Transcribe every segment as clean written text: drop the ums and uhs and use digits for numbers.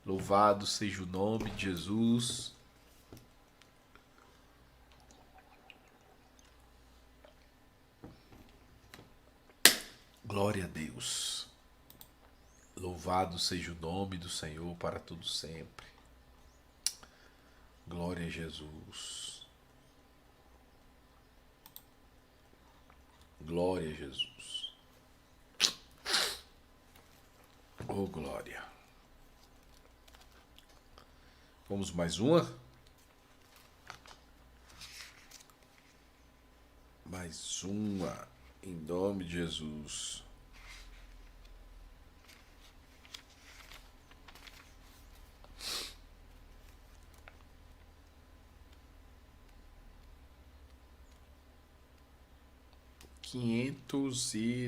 Louvado seja o nome de Jesus. Glória a Deus. Louvado seja o nome do Senhor para todo sempre. Glória a Jesus. Glória a Jesus. Oh, glória. Vamos mais uma? Mais uma. Em nome de Jesus.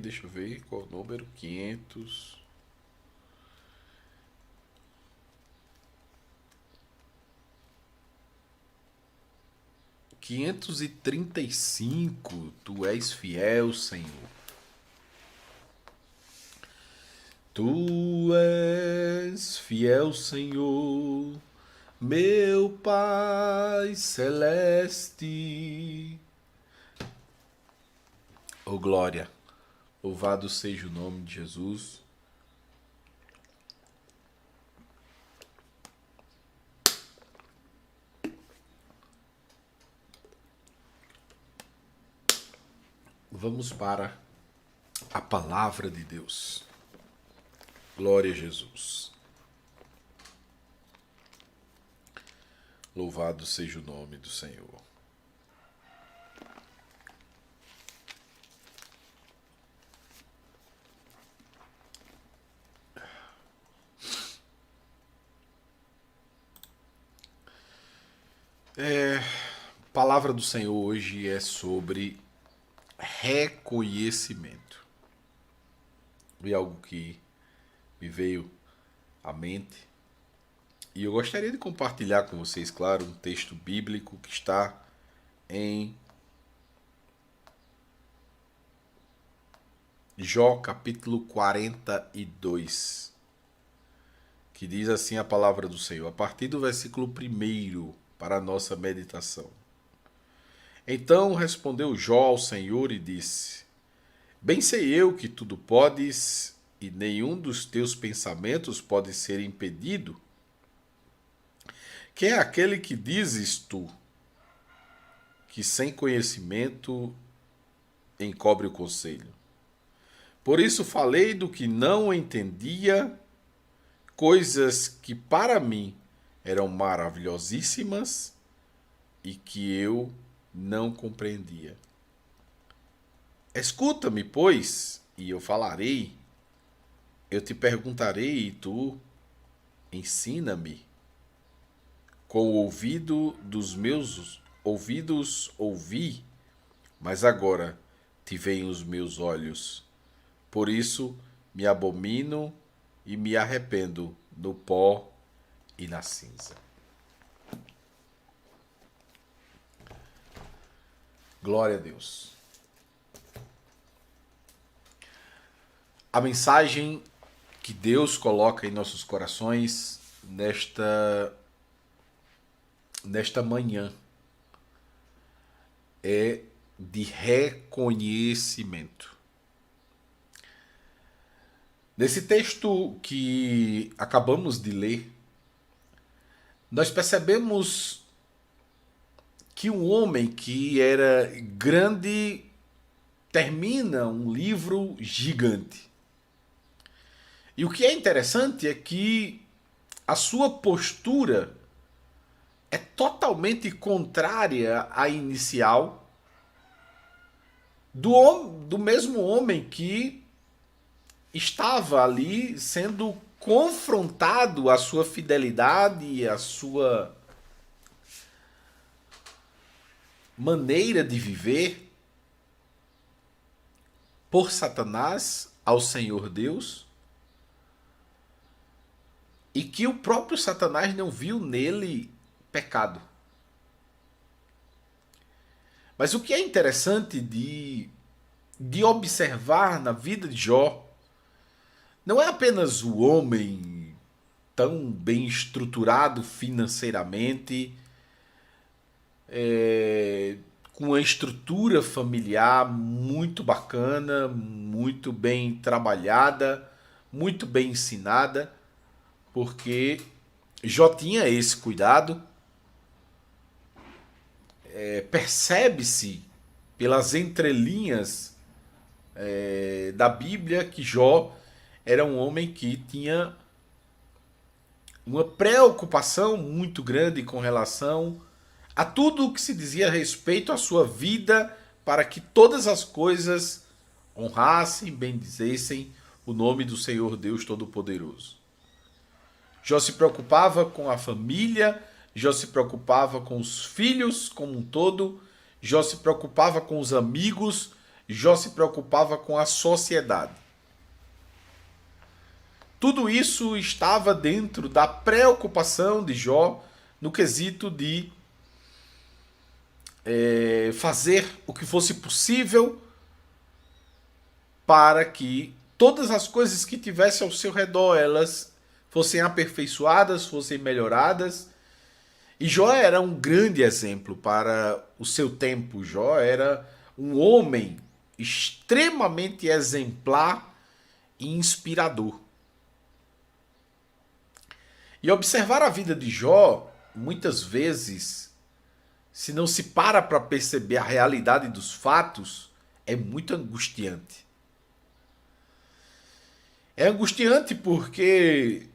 Deixa eu ver qual é o número. 535. Tu és fiel, Senhor. Tu és fiel, Senhor, meu Pai celeste. Oh, glória. Louvado seja o nome de Jesus. Vamos para a palavra de Deus. Glória a Jesus. Louvado seja o nome do Senhor. A palavra do Senhor hoje é sobre reconhecimento. E algo que me veio à mente. E eu gostaria de compartilhar com vocês, claro, um texto bíblico que está em Jó capítulo 42, que diz assim a palavra do Senhor, a partir do versículo 1 para a nossa meditação. Então respondeu Jó ao Senhor e disse: Bem sei eu que tudo podes e nenhum dos teus pensamentos pode ser impedido. Quem é aquele que dizes tu, que sem conhecimento encobre o conselho? Por isso falei do que não entendia, coisas que para mim eram maravilhosíssimas e que eu não compreendia. Escuta-me, pois, e eu falarei, eu te perguntarei e tu ensina-me. Com o ouvido dos meus ouvidos ouvi, mas agora te veem os meus olhos. Por isso me abomino e me arrependo no pó e na cinza. Glória a Deus. A mensagem que Deus coloca em nossos corações nesta manhã é de reconhecimento. Nesse texto que acabamos de ler, nós percebemos que um homem que era grande termina um livro gigante. E o que é interessante é que a sua postura é totalmente contrária à inicial do mesmo homem que estava ali sendo confrontado a sua fidelidade e a sua maneira de viver por Satanás ao Senhor Deus, e que o próprio Satanás não viu nele pecado. Mas o que é interessante de observar na vida de Jó não é apenas o homem tão bem estruturado financeiramente, com uma estrutura familiar muito bacana, muito bem trabalhada, muito bem ensinada, porque Jó tinha esse cuidado. Percebe-se pelas entrelinhas da Bíblia que Jó era um homem que tinha uma preocupação muito grande com relação a tudo o que se dizia a respeito à sua vida, para que todas as coisas honrassem, bendizessem o nome do Senhor Deus Todo-Poderoso. Jó se preocupava com a família, Jó se preocupava com os filhos como um todo, Jó se preocupava com os amigos, Jó se preocupava com a sociedade. Tudo isso estava dentro da preocupação de Jó no quesito de fazer o que fosse possível para que todas as coisas que tivesse ao seu redor, elas fossem aperfeiçoadas, fossem melhoradas. E Jó era um grande exemplo para o seu tempo. Jó era um homem extremamente exemplar e inspirador. E observar a vida de Jó, muitas vezes, se não se para perceber a realidade dos fatos, é muito angustiante. É angustiante porque,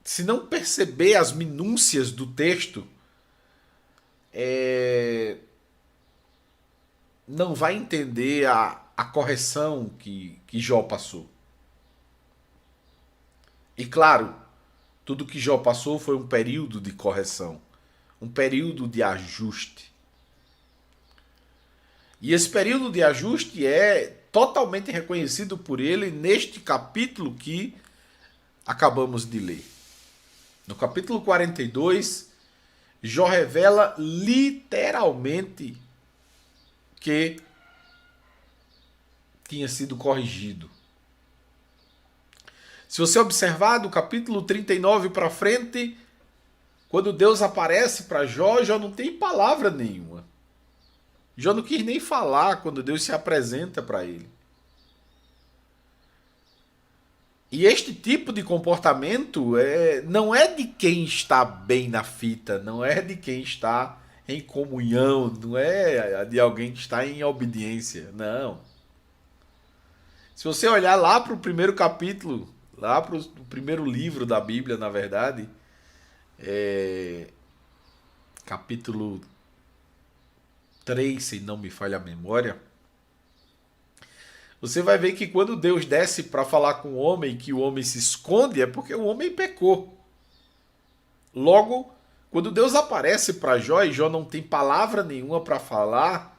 se não perceber as minúcias do texto, não vai entender a correção que Jó passou. E claro, tudo que Jó passou foi um período de correção, um período de ajuste. E esse período de ajuste é totalmente reconhecido por ele neste capítulo que acabamos de ler. No capítulo 42, Jó revela literalmente que tinha sido corrigido. Se você observar do capítulo 39 para frente, quando Deus aparece para Jó, Jó não tem palavra nenhuma. Jó não quis nem falar quando Deus se apresenta para ele. E este tipo de comportamento não é de quem está bem na fita, não é de quem está em comunhão, não é de alguém que está em obediência, não. Se você olhar lá para o primeiro capítulo, lá para o primeiro livro da Bíblia, na verdade, capítulo 3, se não me falha a memória, você vai ver que quando Deus desce para falar com o homem, que o homem se esconde, é porque o homem pecou. Logo, quando Deus aparece para Jó e Jó não tem palavra nenhuma para falar,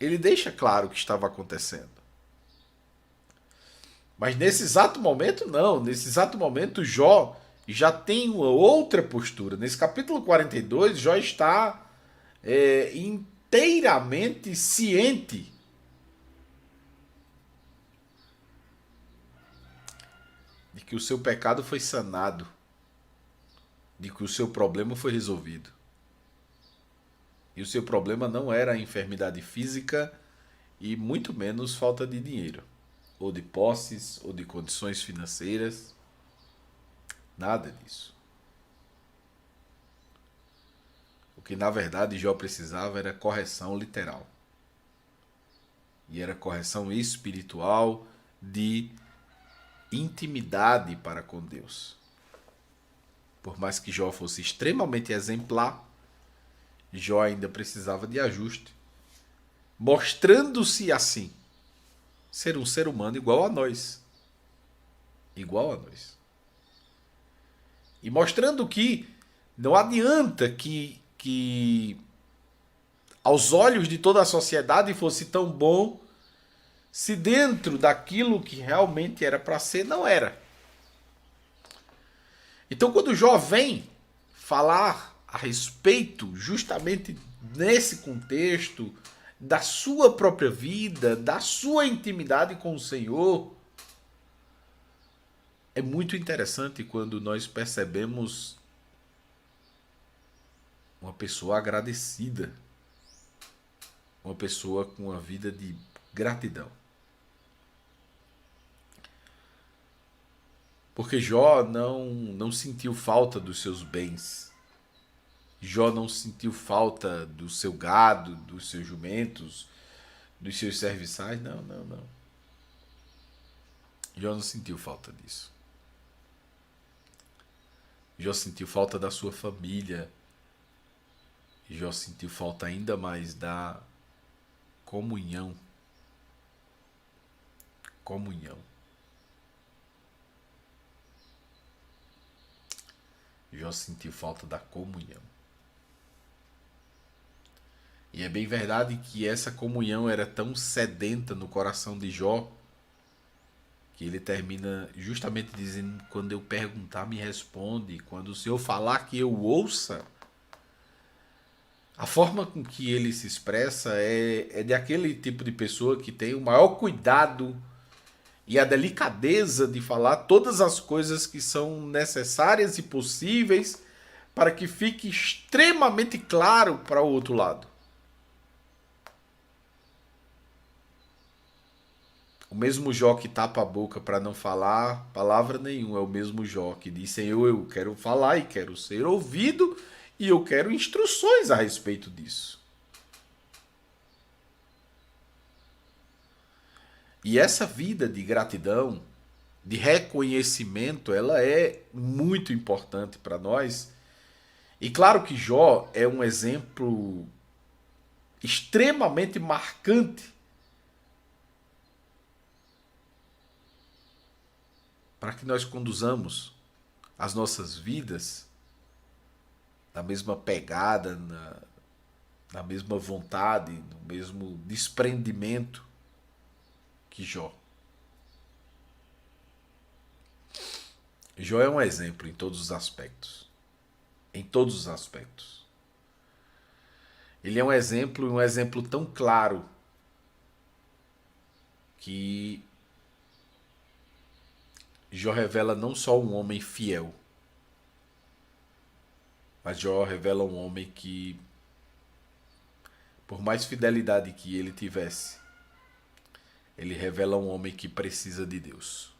ele deixa claro o que estava acontecendo. Mas nesse exato momento, não. Nesse exato momento, Jó já tem uma outra postura. Nesse capítulo 42, Jó está inteiramente ciente de que o seu pecado foi sanado, de que o seu problema foi resolvido. E o seu problema não era a enfermidade física e muito menos falta de dinheiro, ou de posses, ou de condições financeiras. Nada disso. O que na verdade Jó precisava era correção literal. E era correção espiritual de intimidade para com Deus. Por mais que Jó fosse extremamente exemplar, Jó ainda precisava de ajuste, mostrando-se assim ser um ser humano igual a nós. Igual a nós. E mostrando que não adianta que aos olhos de toda a sociedade fosse tão bom, se dentro daquilo que realmente era para ser, não era. Então, quando Jó vem falar a respeito, justamente nesse contexto, da sua própria vida, da sua intimidade com o Senhor, É muito interessante quando nós percebemos uma pessoa agradecida, uma pessoa com uma vida de gratidão. Porque Jó não sentiu falta dos seus bens. Jó não sentiu falta do seu gado, dos seus jumentos, dos seus serviçais. Não, não, não. Jó não sentiu falta disso. Jó sentiu falta da sua família. Jó sentiu falta ainda mais da comunhão. Comunhão. Jó sentiu falta da comunhão. E é bem verdade que essa comunhão era tão sedenta no coração de Jó, que ele termina justamente dizendo: quando eu perguntar, me responde. Quando o Senhor falar, que eu ouça. A forma com que ele se expressa é de aquele tipo de pessoa que tem o maior cuidado e a delicadeza de falar todas as coisas que são necessárias e possíveis para que fique extremamente claro para o outro lado. O mesmo Jó que tapa a boca para não falar palavra nenhuma é o mesmo Jó que diz: Senhor, eu quero falar e quero ser ouvido e eu quero instruções a respeito disso. E essa vida de gratidão, de reconhecimento, ela é muito importante para nós. E claro que Jó é um exemplo extremamente marcante para que nós conduzamos as nossas vidas na mesma pegada, na mesma vontade, no mesmo desprendimento que Jó. Jó é um exemplo em todos os aspectos. Em todos os aspectos. Ele é um exemplo tão claro que Jó revela não só um homem fiel, mas Jó revela um homem que, por mais fidelidade que ele tivesse, ele revela um homem que precisa de Deus.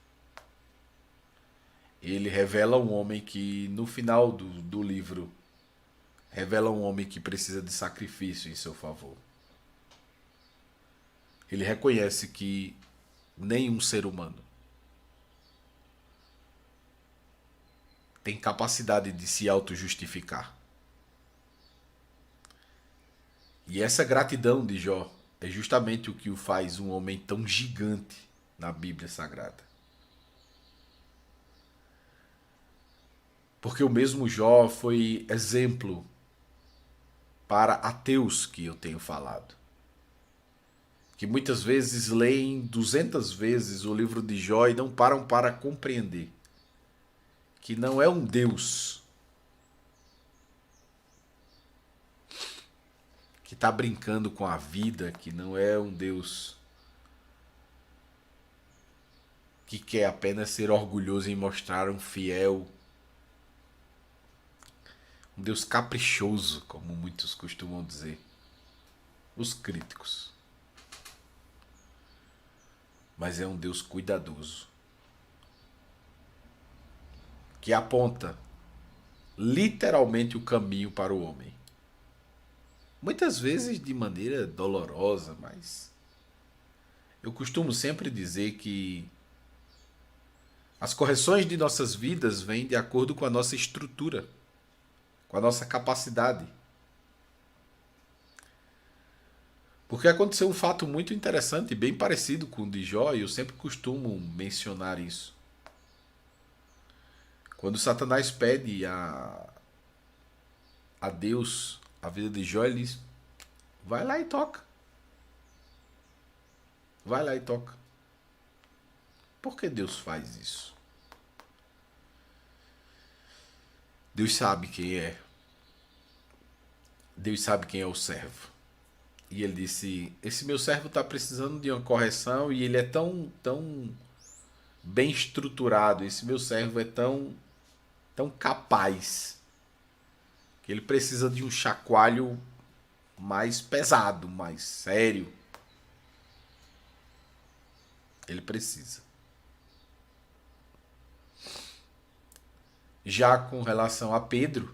Ele revela um homem que, no final do livro, revela um homem que precisa de sacrifício em seu favor. Ele reconhece que nenhum ser humano tem capacidade de se auto-justificar. E essa gratidão de Jó é justamente o que o faz um homem tão gigante na Bíblia Sagrada. Porque o mesmo Jó foi exemplo para ateus que eu tenho falado. Que muitas vezes leem 200 vezes o livro de Jó e não param para compreender que não é um Deus que está brincando com a vida, que não é um Deus que quer apenas ser orgulhoso em mostrar um fiel, um Deus caprichoso, como muitos costumam dizer, os críticos. Mas é um Deus cuidadoso, que aponta literalmente o caminho para o homem. Muitas vezes de maneira dolorosa, mas eu costumo sempre dizer que as correções de nossas vidas vêm de acordo com a nossa estrutura, com a nossa capacidade. Porque aconteceu um fato muito interessante, bem parecido com o de Jó, e eu sempre costumo mencionar isso. Quando Satanás pede a Deus a vida de Jó, ele diz: vai lá e toca. Vai lá e toca. Por que Deus faz isso? Deus sabe quem é. Deus sabe quem é o servo. E ele disse: esse meu servo está precisando de uma correção e ele é tão bem estruturado, esse meu servo é tão capaz, que ele precisa de um chacoalho mais pesado, mais sério. Ele precisa. Já com relação a Pedro,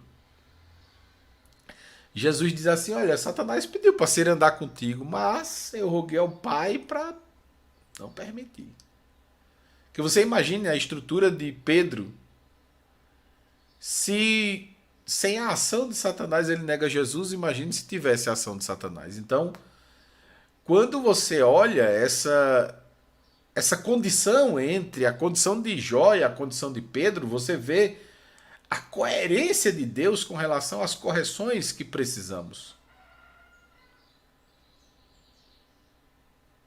Jesus diz assim: olha, Satanás pediu para ser andar contigo, mas eu roguei ao Pai para não permitir. Que você imagine a estrutura de Pedro, se sem a ação de Satanás ele nega Jesus, imagine se tivesse a ação de Satanás. Então, quando você olha essa condição entre a condição de Jó e a condição de Pedro, você vê a coerência de Deus com relação às correções que precisamos.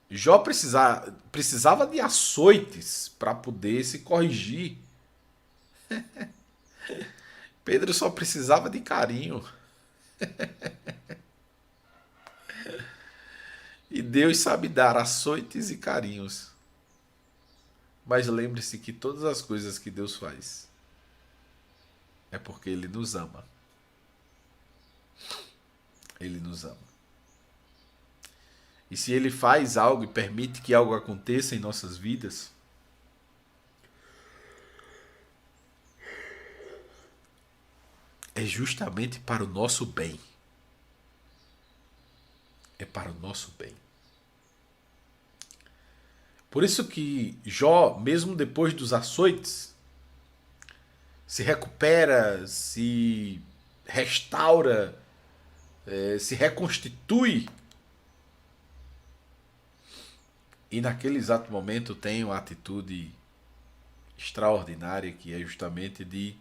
Jó precisava de açoites para poder se corrigir. Pedro só precisava de carinho. E Deus sabe dar açoites e carinhos. Mas lembre-se que todas as coisas que Deus faz é porque Ele nos ama. Ele nos ama. E se Ele faz algo e permite que algo aconteça em nossas vidas, é justamente para o nosso bem. É para o nosso bem. Por isso que Jó, mesmo depois dos açoites, se recupera, se restaura, se reconstitui. E naquele exato momento tem uma atitude extraordinária que é justamente de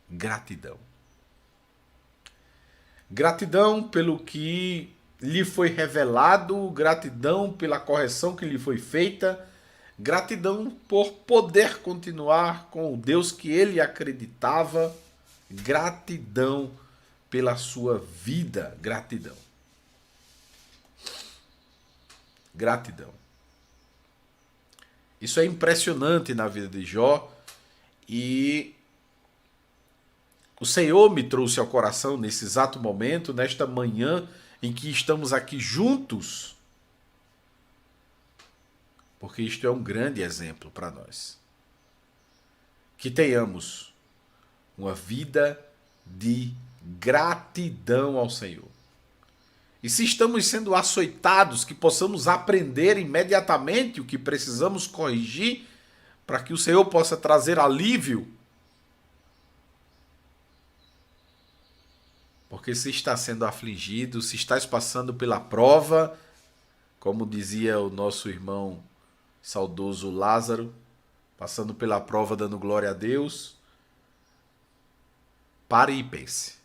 gratidão. Gratidão pelo que lhe foi revelado, gratidão pela correção que lhe foi feita, gratidão por poder continuar com o Deus que ele acreditava, gratidão pela sua vida, gratidão. Gratidão. Isso é impressionante na vida de Jó e o Senhor me trouxe ao coração nesse exato momento, nesta manhã em que estamos aqui juntos, porque isto é um grande exemplo para nós. Que tenhamos uma vida de gratidão ao Senhor. E se estamos sendo açoitados, que possamos aprender imediatamente o que precisamos corrigir para que o Senhor possa trazer alívio. Porque se está sendo afligido, se estás passando pela prova, como dizia o nosso irmão saudoso Lázaro, passando pela prova dando glória a Deus, pare e pense.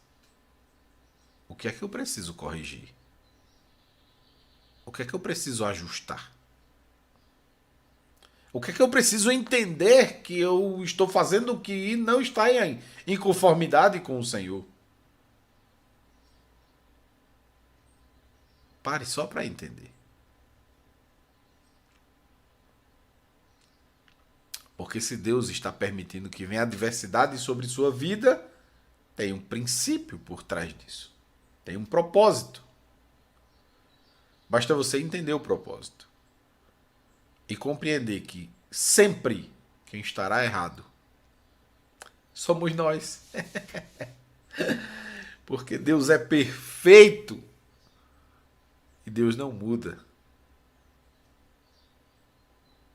O que é que eu preciso corrigir? O que é que eu preciso ajustar? O que é que eu preciso entender que eu estou fazendo que não está em conformidade com o Senhor? Pare só para entender. Porque se Deus está permitindo que venha adversidade sobre sua vida, tem um princípio por trás disso. Tem um propósito. Basta você entender o propósito. E compreender que sempre quem estará errado somos nós. Porque Deus é perfeito e Deus não muda.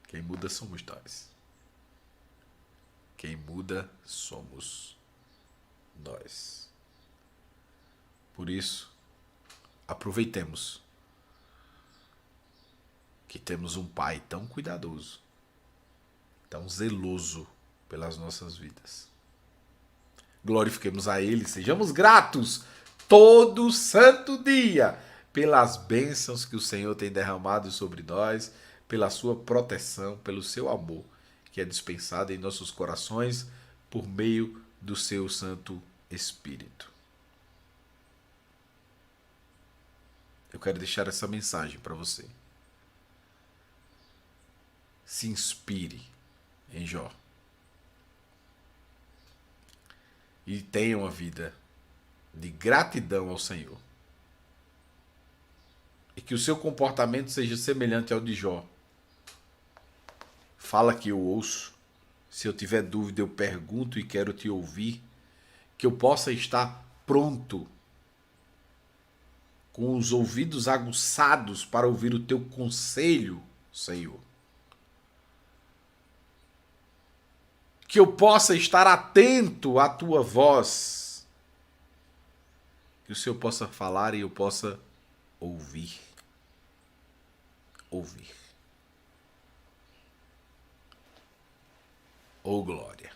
Quem muda somos nós. Quem muda somos nós. Por isso, aproveitemos que temos um Pai tão cuidadoso, tão zeloso pelas nossas vidas. Glorifiquemos a Ele, sejamos gratos todo santo dia pelas bênçãos que o Senhor tem derramado sobre nós, pela sua proteção, pelo seu amor, que é dispensado em nossos corações por meio do seu Santo Espírito. Eu quero deixar essa mensagem para você. Se inspire em Jó. E tenha uma vida de gratidão ao Senhor. E que o seu comportamento seja semelhante ao de Jó. Fala que eu ouço. Se eu tiver dúvida, eu pergunto e quero te ouvir. Que eu possa estar pronto, com os ouvidos aguçados para ouvir o teu conselho, Senhor. Que eu possa estar atento à tua voz. Que o Senhor possa falar e eu possa ouvir. Ouvir. Oh, glória.